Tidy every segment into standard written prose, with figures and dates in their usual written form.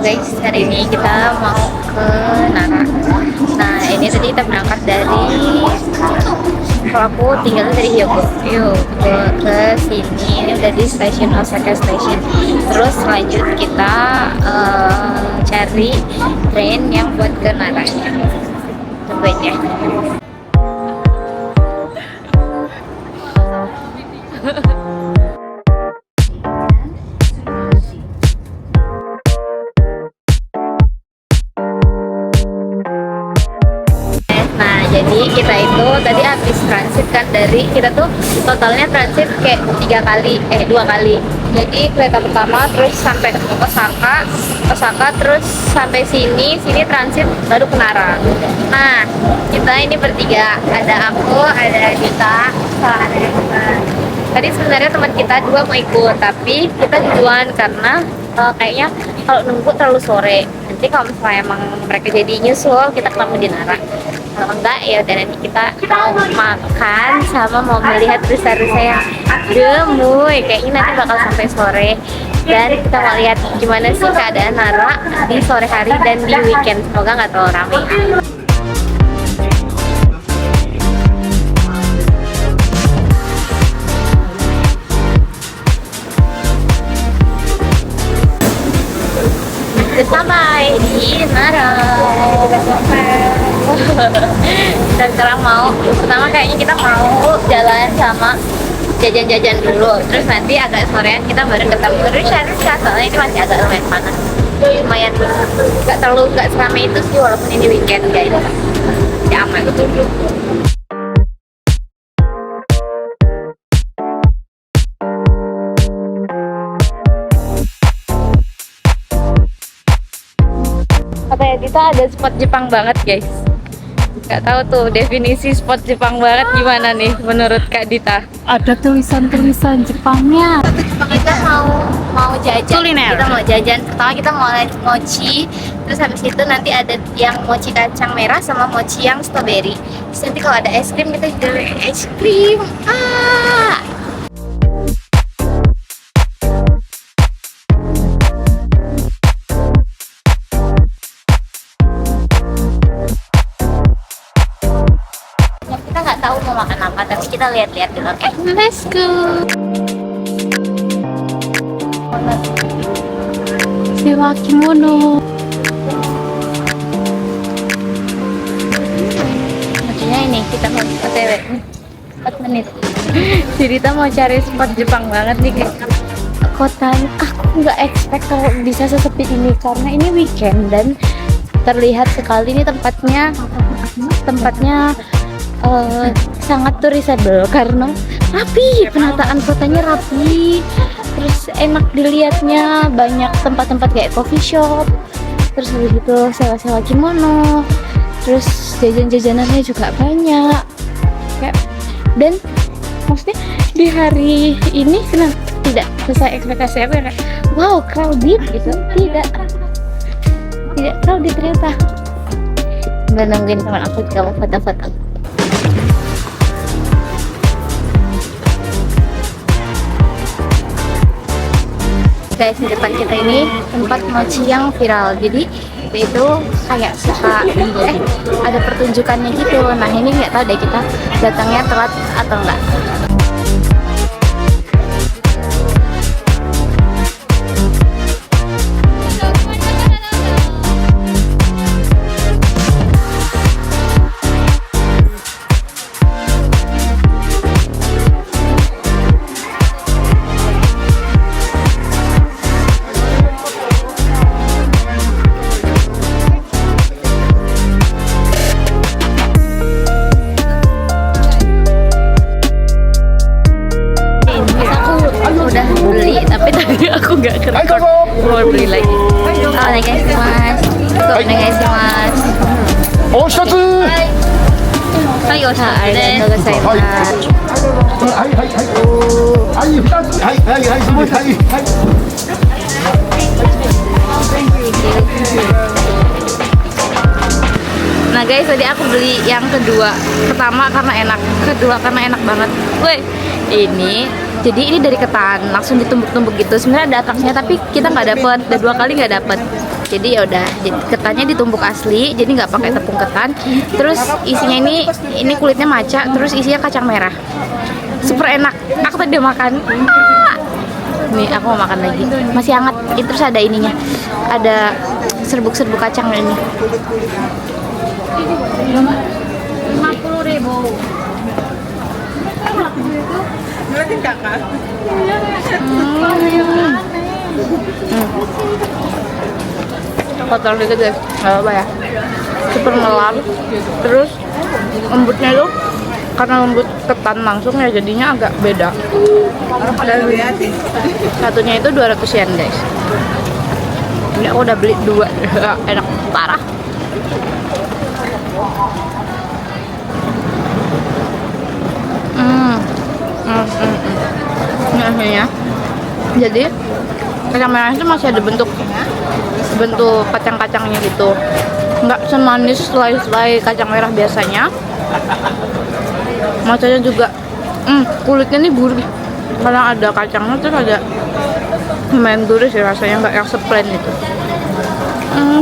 guys, hari ini kita mau ke Nara. Nah ini tadi kita berangkat dari, kalau aku tinggalnya dari Hyogo ke sini. Ini udah di stasiun Osaka Station. Terus lanjut kita cari train yang buat ke Nara. Tungguin ya. Jadi kita itu tadi habis transit kan, dari kita tuh totalnya transit kayak 2 kali. Jadi kereta pertama terus sampai Osaka terus sampai sini transit baru ke Nara. Nah kita ini bertiga, ada aku, ada Dita, ada teman. Tadi sebenarnya teman kita 2 mau ikut, tapi kita duluan karena kayaknya kalau nunggu terlalu sore. Nanti kalau misalnya emang mereka jadi nyusul, kita ketemu di Nara. Kalau enggak ya udah, nanti kita mau makan sama mau melihat rusa-rusa yang gemuy. Kayaknya nanti bakal sampai sore, dan kita mau lihat gimana sih keadaan Nara di sore hari dan di weekend. Semoga nggak terlalu ramai. Sampai di Nara. Dan sekarang pertama kayaknya kita mau jalan sama jajan-jajan dulu, terus nanti agak sorean kita baru ketemu Rusa, soalnya ini masih agak lumayan panas. Lumayan gak seramai itu sih, walaupun ini weekend guys. Ya aman. Katanya kita ada spot Jepang banget guys. Gak tahu tuh definisi spot Jepang banget gimana nih menurut Kak Dita? Ada tulisan-tulisan Jepangnya. Kita mau jajan. Kuliner. Kita mau jajan. Pertama kita mau mochi, terus habis itu nanti ada yang mochi kacang merah sama mochi yang strawberry. Terus nanti kalau ada es krim kita juga es krim. Tahu mau makan apa, tapi kita lihat-lihat dulu. Oke, let's go. Sewa kimono. Maksudnya ini kita mau OTW 4 menit. Jadi kita mau cari spot Jepang banget nih guys. Kota, aku nggak expect kalau bisa sesepi ini karena ini weekend dan terlihat sekali ini tempatnya sangat tourisable karena rapi, penataan kotanya rapi, terus enak dilihatnya, banyak tempat-tempat kayak coffee shop, terus habis itu sewa-sewa kimono, terus jajan-jajanannya juga banyak kayak, dan maksudnya di hari ini kenapa tidak sesuai ekspektasi aku ya, kayak wow crowded gitu, tidak crowded ternyata. Udah nungguin teman aku juga mau foto-foto. Guys, di depan kita ini tempat mochi yang viral. Jadi itu kayak suka ada pertunjukannya gitu. Nah ini nggak tahu deh kita datangnya telat atau enggak. Aku nggak kerekord, mau beli lagi. Oh, satu. Hai, arigatou gozaimasu. Nah guys, tadi aku beli yang kedua. Pertama karena enak, kedua karena enak banget. Woi, ini jadi ini dari ketan, langsung ditumbuk-tumbuk gitu. Sebenarnya ada atasnya tapi kita nggak dapet, udah 2 kali nggak dapet. jadi ya udah, ketannya ditumbuk asli, jadi nggak pakai tepung ketan. Terus isinya ini kulitnya maca, terus isinya kacang merah, super enak. Aku tadi udah makan. Nih aku mau makan lagi, masih hangat. Terus ada ininya, ada serbuk-serbuk kacang ini. 50.000. Kotor dikit guys, nggak apa ya, super ngelam. Terus lembutnya itu karena lembut ketan langsung ya, jadinya agak beda. Dan satunya itu 200 yen guys. Ini aku udah beli 2. Enak parah. Ini akhirnya, jadi kacang merah itu masih ada bentuk kacang-kacangnya gitu, nggak semanis selai-selai kacang merah biasanya. Macanya juga kulitnya nih gurih karena ada kacangnya, terus ada lumayan gurih sih rasanya, nggak yang seplain itu.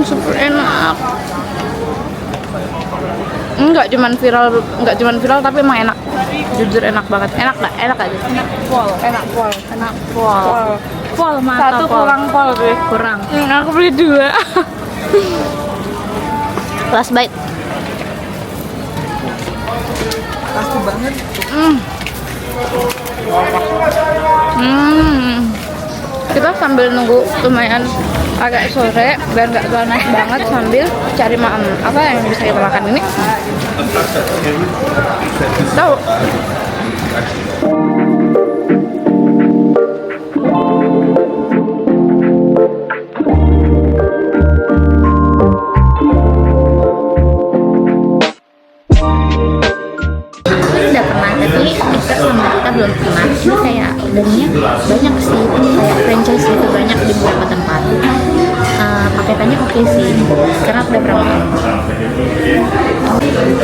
Super enak. Nggak cuman viral tapi emang enak, jujur enak banget. Enak nggak? Enak aja. Enak pol mata satu pol. Kurang pol deh, kurang. Aku beli 2. Last bite. Pasti banget. Kita sambil nunggu lumayan agak sore biar nggak panas banget, sambil cari makan apa yang bisa kita makan ini. Tahu? Udah pernah, tapi kita sama kita belum pernah. Ini kayak dagingnya banyak sih, kayak franchise gitu, banyak di beberapa tempat. Paketannya oke sih, karena aku udah pernah makan.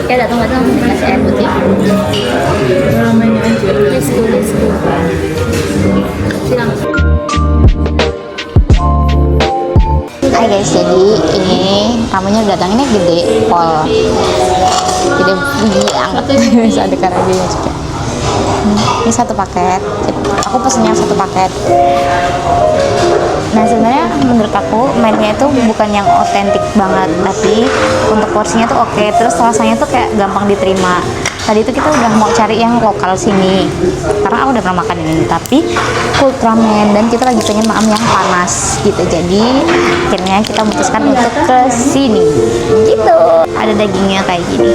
Ya datang kasih air putih. Ramenya aja. Let's go. Silang. Hai guys, jadi ini tamunya datang, ini gede pol, gede banget. Bisa ada karabinya juga. Ini 1 paket, aku pesennya 1 paket. Nah sebenarnya menurut aku mainnya itu bukan yang otentik banget, tapi untuk porsinya tuh oke. Terus rasanya tuh kayak gampang diterima. Tadi itu kita udah mau cari yang lokal sini, karena aku udah pernah makan ini, tapi cold ramen, dan kita lagi pengen makan yang panas gitu. Jadi akhirnya kita memutuskan untuk ke sini gitu. Ada dagingnya kayak gini,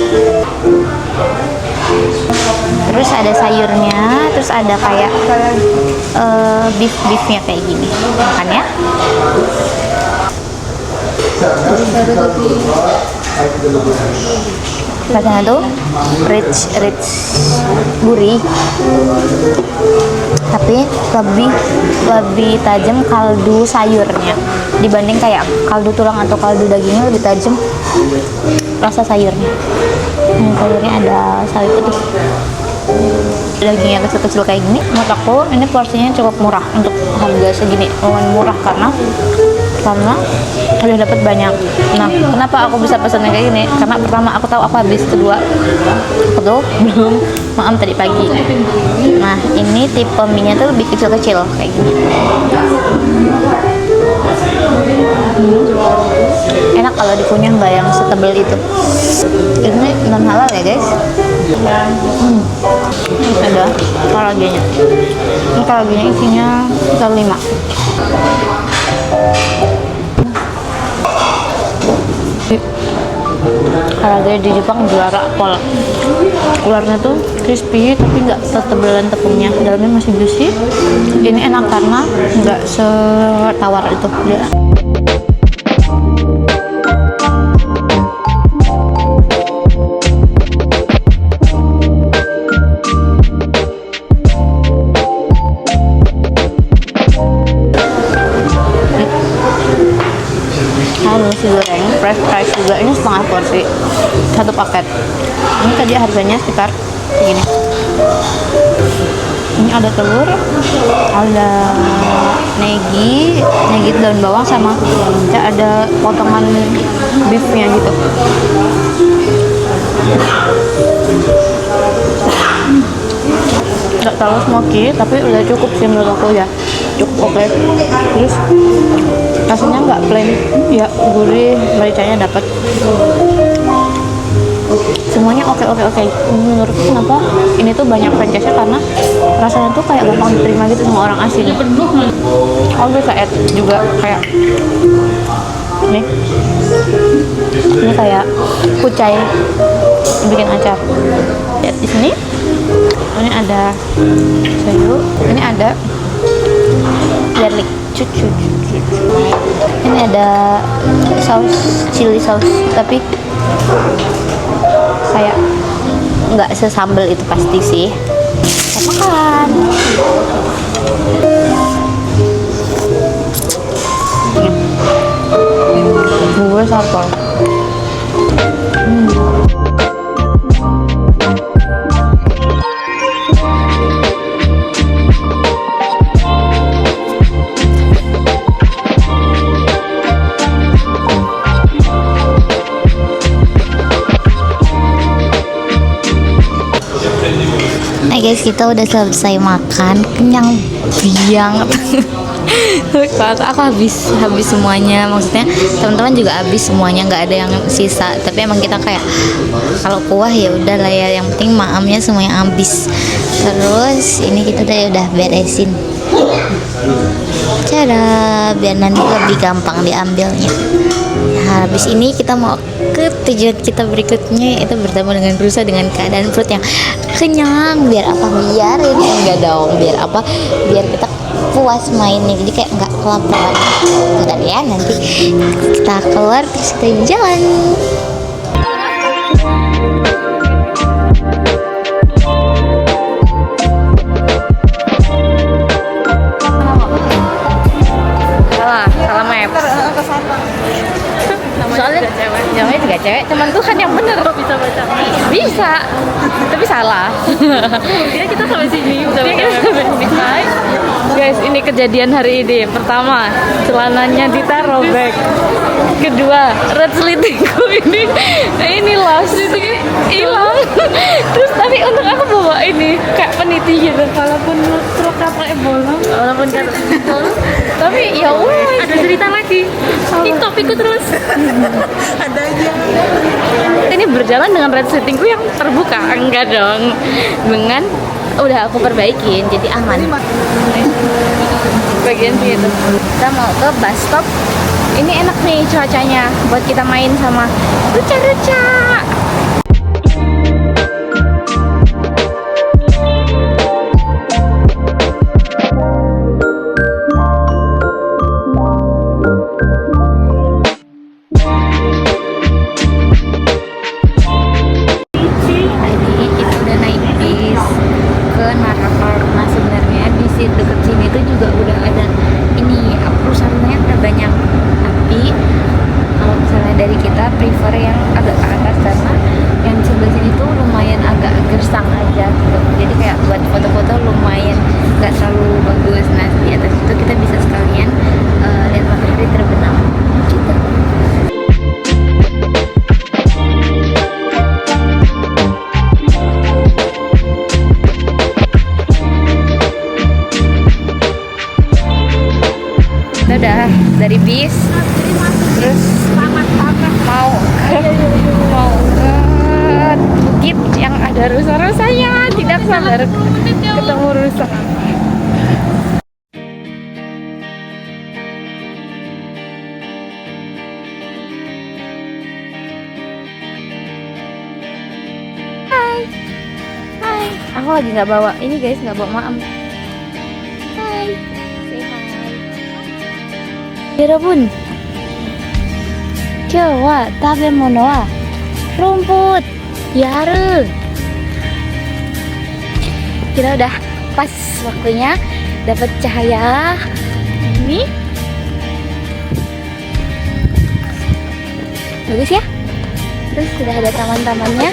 terus ada sayurnya, terus ada kayak beefnya kayak gini. Makan ya. Rasanya tuh rich gurih, tapi lebih tajam kaldu sayurnya dibanding kayak kaldu tulang atau kaldu dagingnya. Lebih tajam rasa sayurnya. Ini sayurnya ada sawi putih, dagingnya kecil-kecil kayak gini. Menurut aku ini porsinya cukup murah untuk harga segini, lumayan murah karena udah dapat banyak. Nah, kenapa aku bisa pesannya kayak gini? Karena pertama aku tahu aku habis, kedua aku tuh belum makan tadi pagi. Nah, ini tipe mie-nya tuh lebih kecil-kecil kayak gini. Enak kalau dikunyah, nggak yang setebel itu. Ini non halal ya guys. Ada karabinya. Ini karabinya isinya 5. Karaage di Jepang juara pol. Luarnya tuh crispy tapi nggak setebelan tepungnya, dalamnya masih juicy. Ini enak karena nggak setawar itu dia. Nasi goreng fresh rice juga, ini setengah porsi 1 paket. Ini tadi harganya sekitar segini. Ini Ini ada telur, ada negi daun bawang sama kayak ada potongan beefnya gitu. Nggak terlalu smoky, tapi udah cukup sih menurut aku ya, cukup oke. Terus rasanya nggak plain, ya gurih, mericanya dapat. Semuanya oke. Menurutku kenapa ini tuh banyak franchise-nya, karena rasanya tuh kayak gampang diterima gitu sama orang asing. Aku bisa add juga kayak nih, ini kayak kucai dibikin acar. Lihat di sini, ini ada sayur, ini ada garlic, ini ada saus chili saus, tapi kayak nggak sesambel itu pasti sih. Kita makan. Gue sambal. Nah guys, kita udah selesai makan, kenyang banget. Aku habis semuanya, maksudnya teman-teman juga habis semuanya, nggak ada yang sisa. Tapi emang kita kayak kalau kuah ya udah lah ya, yang penting maamnya semuanya habis. Terus ini kita udah beresin cara biar nanti lebih gampang diambilnya. Nah, habis ini kita mau ke tujuan kita berikutnya, yaitu bertemu dengan rusa dengan keadaan perut yang kenyang. Biar apa? Biar ini enggak dong, biar apa? Biar kita puas mainnya, jadi kayak nggak kelaparan. Bentar ya, nanti kita keluar terus kita jalan. Salah map. Soalnya namanya juga cewek, cuman Tuhan yang bener. Bisa baca. Bisa. Tapi salah. Kita sampai sini. Hai. Guys, ini kejadian hari ini. Pertama, celananya ditaruh back. Kedua, red slitingku ini lost, hilang. Terus tapi untuk aku bawa ini kayak peniti gitu. Walaupun truk katanya bolong, tapi ya ada cerita lagi. Ini topikku terus. Ada aja. Ini berjalan dengan red slitingku yang terbuka, enggak dong. Dengan udah aku perbaikin jadi aman. Bagian situ. Kita mau ke bus stop. Ini enak nih cuacanya buat kita main sama ruca-ruca. Dekat sini tuh juga udah ada ini perusahaannya udah banyak, tapi kalau misalnya dari kita prefer yang agak ke atas karena yang sebelah sini tuh lumayan agak gersang aja gitu, jadi kayak buat foto-foto lumayan nggak terlalu bagus. Nah di atas itu kita bisa sekalian lihat matahari terbenam gitu. Udah dari bis terus mau ke bukit yang ada rusa-rusanya. Tidak sabar ketemu rusa. Hai, aku lagi nggak bawa ini guys, nggak bawa maam. Hai, say hi. 여러분,今日は食べ物は rumput yaru. Kita udah pas waktunya dapat cahaya ini. Bagus ya. Terus sudah ada taman-tamannya,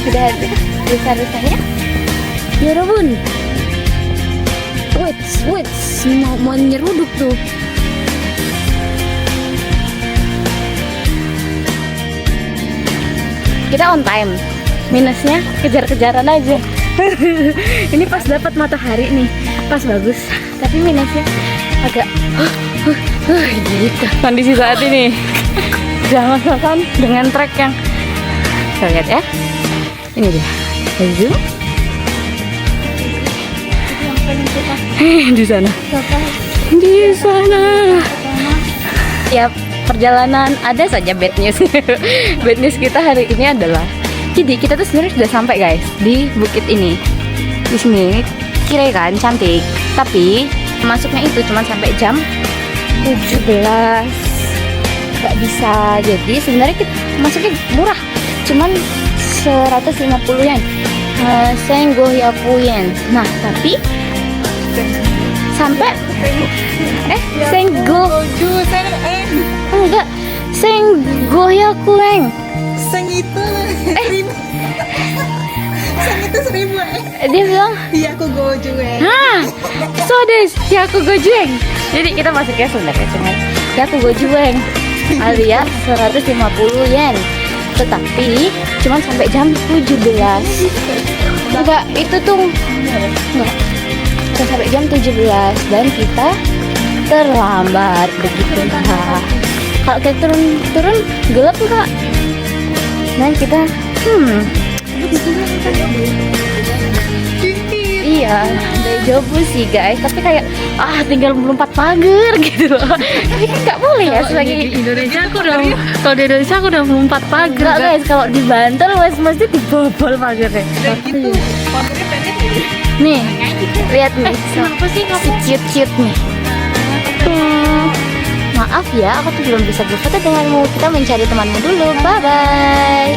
sudah ada rusa-rusanya. 여러분, Wait, mau nyeruduk tuh. Kita on time. Minusnya kejar-kejaran aja. Ini pas dapat matahari nih, pas bagus. Tapi minusnya agak gitu. Kondisi saat ini jalan dengan trek yang kita lihat ya. Ini dia. Zoom. Di sana. Di sana. Ya, perjalanan ada saja bad news. Bad news kita hari ini adalah, jadi kita tuh sebenarnya sudah sampai guys di bukit ini. Di sini kira kan cantik, tapi masuknya itu cuma sampai jam 17. Gak bisa. Jadi sebenarnya kita masuknya murah, cuman 150 yen. Senggohyaku yen. Nah, tapi sampai enggak Senggohyaku yen. Seng itu 1000. Seng itu 1000. Dia bilang, Iya aku goju so desu, yaku gojueng. Jadi kita masuknya sebenarnya cuma yaku gojueng alias 150 yen. Tetapi cuma sampai jam 17. Enggak, itu tuh enggak. Cuma sampai jam 17 dan kita terlambat begitu. Kalau kita turun gelap enggak? Dan kita iya, dari jobu sih guys, tapi kayak tinggal melompat pagar gitu loh. Tapi kan nggak boleh ya selagi Di Indonesia aku udah, kalau di Indonesia aku udah melompat pagar. enggak guys, kalau di Banten mesti dibobol pagarnya. gitu. Pagarnya pendek ya. Nih, lihat nih, si cute nih. Maaf ya, aku tuh belum bisa berfoto denganmu. Kita mencari temanmu dulu. Bye bye.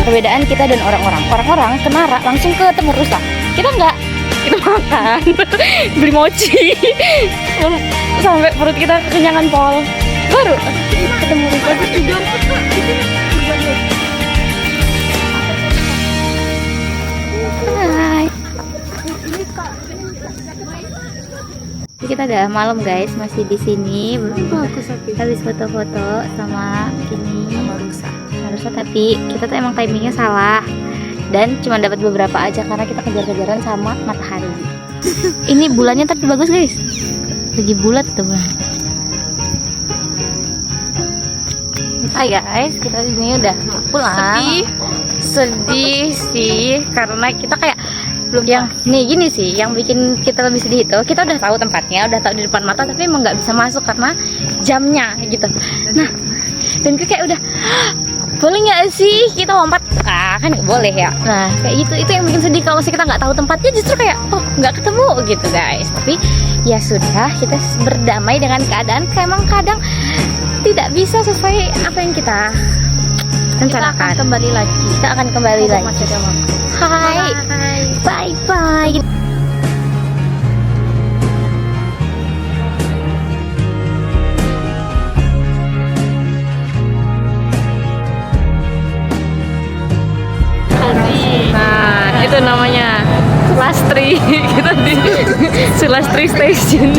Perbedaan kita dan orang-orang kenara langsung ketemu rusa. Kita enggak, kita makan beli mochi sampai perut kita kekenyangan pol, baru ketemu rusa. Hai. Kita udah malam guys, masih di sini. Habis foto-foto sama Kini sama Rusa, tapi kita tuh emang timingnya salah dan cuma dapat beberapa aja karena kita kejar-kejaran sama matahari. Ini bulannya tapi bagus guys, lagi bulat tuh bulan. Hai guys, kita di sini udah mau pulang. Sedih sih karena kita kayak belum yang nih gini sih yang bikin kita lebih sedih itu, kita udah tahu tempatnya, udah tahu di depan mata, tapi emang nggak bisa masuk karena jamnya gitu. Nah, dan gue kayak udah boleh nggak sih kita lompat, kan nggak boleh ya. Nah kayak gitu, itu yang bikin sedih kalau kita nggak tahu tempatnya, justru kayak nggak ketemu gitu guys. Tapi ya sudah, kita berdamai dengan keadaan. Emang kadang tidak bisa sesuai apa yang kita rencanakan. Kita akan kembali lagi. Hai, bye bye. Nah, itu namanya Sulastri. Kita di Sulastri Station.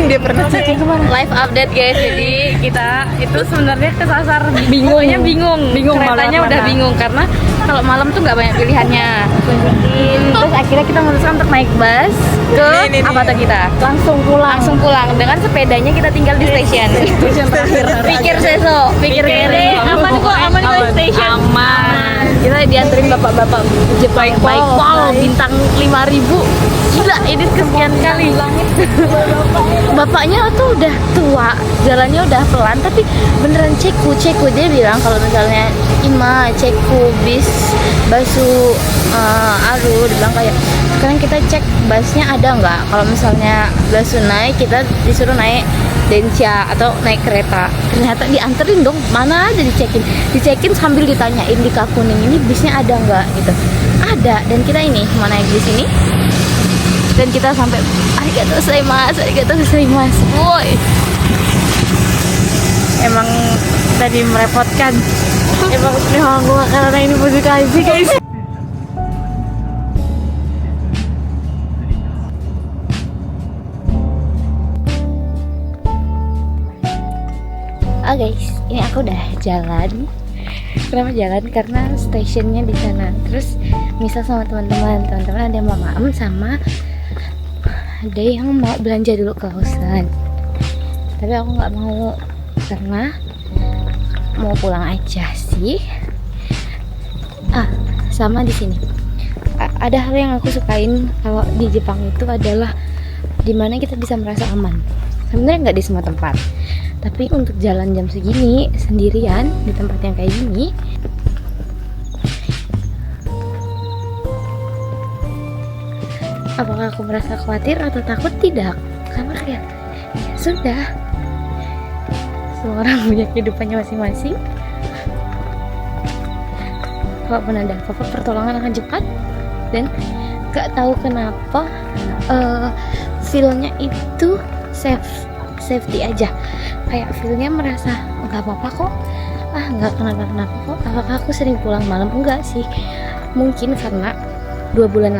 Dia pernah Live update guys. Jadi kita itu sebenarnya kesasar, Bingung. Pokoknya bingung keretanya malam udah mana. bingung karena kalau malam tuh nggak banyak pilihannya. Terus akhirnya kita memutuskan untuk naik bus ke Nih. apa tuh kita langsung pulang dengan sepedanya kita tinggal di stasiun. Pikir seso, pikir kere, aman kok di stasiun. Aman. Kita dianterin bapak-bapak Jepang Pol bintang 5.000. Gila, ini kesekian kali. Bapaknya tuh udah tua, jalannya udah pelan, tapi beneran ceku. Dia bilang kalau misalnya Ima ceku bis basu aru, dia bilang kayak sekarang kita cek busnya ada nggak. Kalau misalnya basu naik, kita disuruh naik denca atau naik kereta. Ternyata dianterin dong, mana aja dicekin sambil ditanyain di Kakuning ini bisnya ada nggak gitu. Ada, dan kita ini mau naik di sini. Dan kita sampai arigatou gozaimasu, boy. Emang tadi merepotkan. Emang gua karena ini musik aja guys. Oh guys, ini aku udah jalan. Kenapa jalan? Karena stasiunnya di sana. Terus misal sama teman-teman ada yang mau maem sama ada yang mau belanja dulu ke Lausan. Tapi aku nggak mau karena mau pulang aja sih. Sama di sini. Ada hal yang aku sukain kalau di Jepang itu adalah dimana kita bisa merasa aman. Sebenarnya nggak di semua tempat, tapi untuk jalan jam segini sendirian di tempat yang kayak gini, apakah aku merasa khawatir atau takut? Tidak, karena kayak ya sudah, semua orang punya kehidupannya masing-masing. Kalaupun ada apa-apa, pertolongan akan cepat. Dan gak tahu kenapa feel-nya itu safety aja, kayak feel-nya merasa nggak apa-apa kok, nggak kenapa-kenapa kok. Apakah aku sering pulang malam? Enggak sih, mungkin karena 2 bulan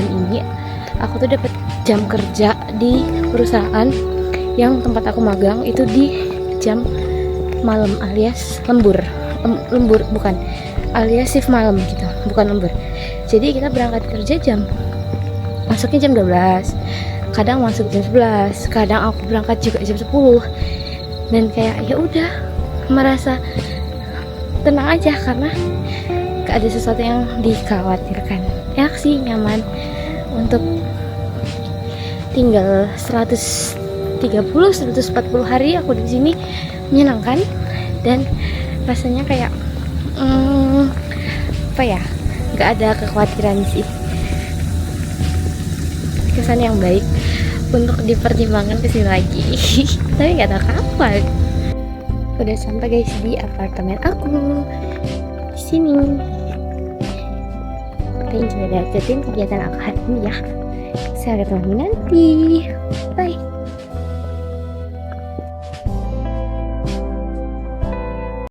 ini aku tuh dapat jam kerja di perusahaan yang tempat aku magang itu di jam malam alias lembur bukan, alias shift malam gitu, bukan lembur. Jadi kita berangkat kerja masuknya jam 12, kadang masuk jam 11, kadang aku berangkat juga jam 10. Dan kayak ya udah merasa tenang aja karena gak ada sesuatu yang dikhawatirkan. Enak sih, nyaman. Untuk tinggal 130-140 hari aku di sini menyenangkan dan rasanya kayak gak ada kekhawatiran sih. Kesan yang baik untuk dipertimbangkan kesini lagi. Tapi gak tahu kapan. Udah sampai guys di apartemen aku di sini. Thank you udah ikutin kegiatan aku hari ini ya. Sampai ketemu nanti.